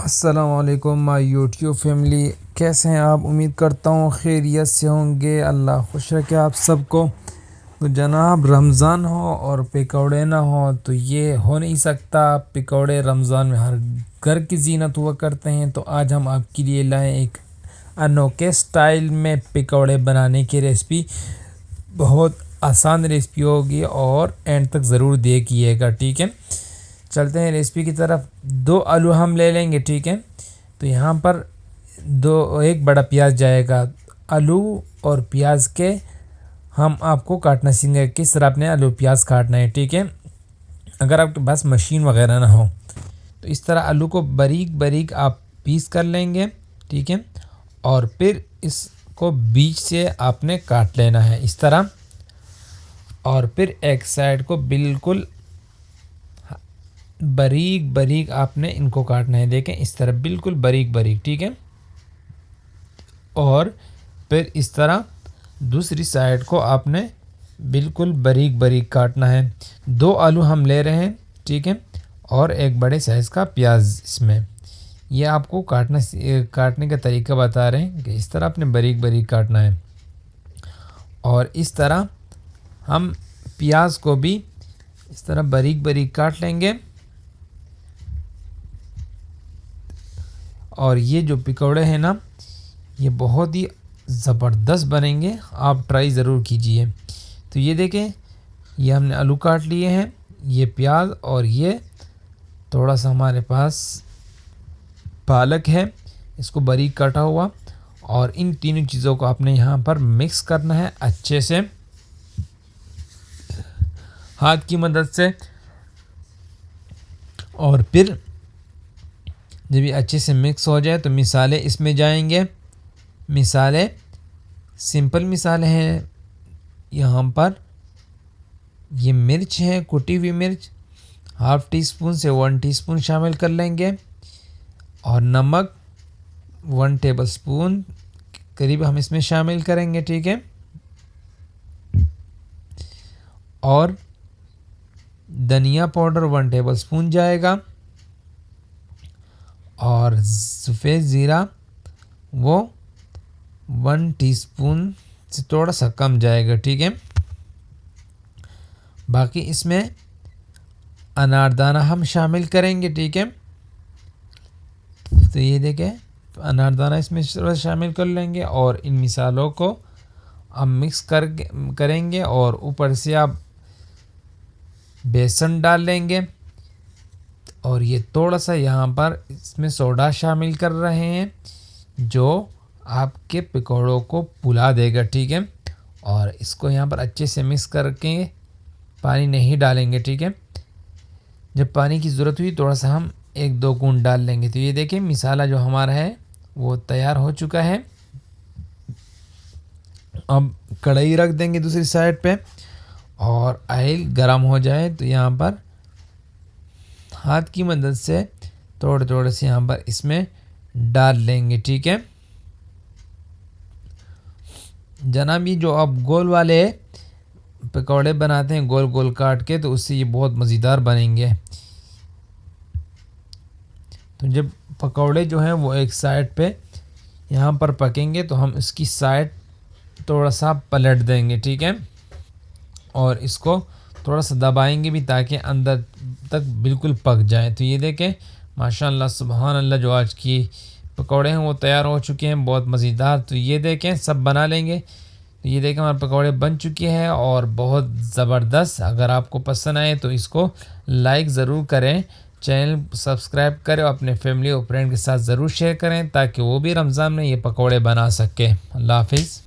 अस्सलाम वालेकुम my YouTube family, कैसे हैं आप? उम्मीद करता हूँ खैरियत से होंगे। अल्लाह खुश रखे आप सबको। तो जनाब, रमज़ान हो और पकौड़े ना हो तो ये हो नहीं सकता। पकौड़े रमज़ान में हर घर की जीनत हुआ करते हैं। तो आज हम आपके लिए लाए एक अनोखे स्टाइल में पकौड़े बनाने की रेसिपी। बहुत आसान रेसिपी होगी और एंड तक ज़रूर देखिएगा, ठीक है। चलते हैं रेसिपी की तरफ। 2 आलू हम ले लेंगे, ठीक है। तो यहाँ पर एक बड़ा प्याज जाएगा। आलू और प्याज के हम आपको काटना सीखेंगे किस तरह अपने आलू प्याज काटना है, ठीक है। अगर आपके पास मशीन वगैरह ना हो तो इस तरह आलू को बारीक बारीक आप पीस कर लेंगे, ठीक है। और फिर इसको बीच से आपने काट लेना है इस तरह। और फिर एक साइड को बिल्कुल बारीक बारीक आपने इनको काटना है, देखें इस तरह बिल्कुल बारीक बारीक, ठीक है। और फिर इस तरह दूसरी साइड को आपने बिल्कुल बारीक बारीक काटना है। 2 आलू हम ले रहे हैं, ठीक है। और एक बड़े साइज़ का प्याज इसमें। ये आपको काटने का तरीका बता रहे हैं कि इस तरह आपने बारीक बारीक काटना है। और इस तरह हम प्याज को भी इस तरह बारीक बारीक काट लेंगे। और ये जो पकौड़े हैं ना, ये बहुत ही ज़बरदस्त बनेंगे, आप ट्राई ज़रूर कीजिए। तो ये देखें, ये हमने आलू काट लिए हैं, ये प्याज और ये थोड़ा सा हमारे पास पालक है, इसको बारीक काटा हुआ। और इन तीनों चीज़ों को आपने यहाँ पर मिक्स करना है अच्छे से हाथ की मदद से। और फिर जब ये अच्छे से मिक्स हो जाए तो मिसाले इसमें जाएंगे। मिसाले सिंपल मिसाले हैं यहाँ पर। ये मिर्च है, कुटी हुई मिर्च, ½ टीस्पून से 1 टीस्पून शामिल कर लेंगे। और नमक 1 टेबलस्पून करीब हम इसमें शामिल करेंगे, ठीक है। और धनिया पाउडर 1 टेबलस्पून जाएगा। और सफ़ेद ज़ीरा वो 1 टीस्पून से थोड़ा सा कम जाएगा, ठीक है। बाकी इसमें अनारदाना हम शामिल करेंगे, ठीक है। तो ये देखें, अनारदाना इसमें शामिल कर लेंगे। और इन मिसालों को हम मिक्स करेंगे। और ऊपर से आप बेसन डाल लेंगे। और ये थोड़ा सा यहाँ पर इसमें सोडा शामिल कर रहे हैं जो आपके पकौड़ों को फुला देगा, ठीक है। और इसको यहाँ पर अच्छे से मिक्स करके पानी नहीं डालेंगे, ठीक है। जब पानी की ज़रूरत हुई थोड़ा सा हम 1-2 बूंद डाल लेंगे। तो ये देखिए, मिसाला जो हमारा है वो तैयार हो चुका है। अब कढ़ाई रख देंगे दूसरी साइड पे। और ऑयल गर्म हो जाए तो यहाँ पर हाथ की मदद से थोड़े थोड़े से यहाँ पर इसमें डाल लेंगे, ठीक है। जनाब, ये जो आप गोल वाले पकौड़े बनाते हैं गोल गोल काट के, तो उससे ये बहुत मज़ेदार बनेंगे। तो जब पकौड़े जो हैं वो एक साइड पे यहाँ पर पकेंगे तो हम इसकी साइड थोड़ा सा पलट देंगे, ठीक है। और इसको थोड़ा सा दबाएंगे भी ताकि अंदर तक बिल्कुल पक जाए। तो ये देखें, माशाल्लाह सुभान अल्लाह, जो आज की पकौड़े हैं वो तैयार हो चुके हैं, बहुत मज़ेदार। तो ये देखें, सब बना लेंगे। तो ये देखें, हमारे पकौड़े बन चुके हैं और बहुत ज़बरदस्त। अगर आपको पसंद आए तो इसको लाइक ज़रूर करें, चैनल सब्सक्राइब करें और अपने फैमिली और फ्रेंड के साथ ज़रूर शेयर करें ताकि वो भी रमज़ान में ये पकौड़े बना सकें। अल्लाह हाफिज़।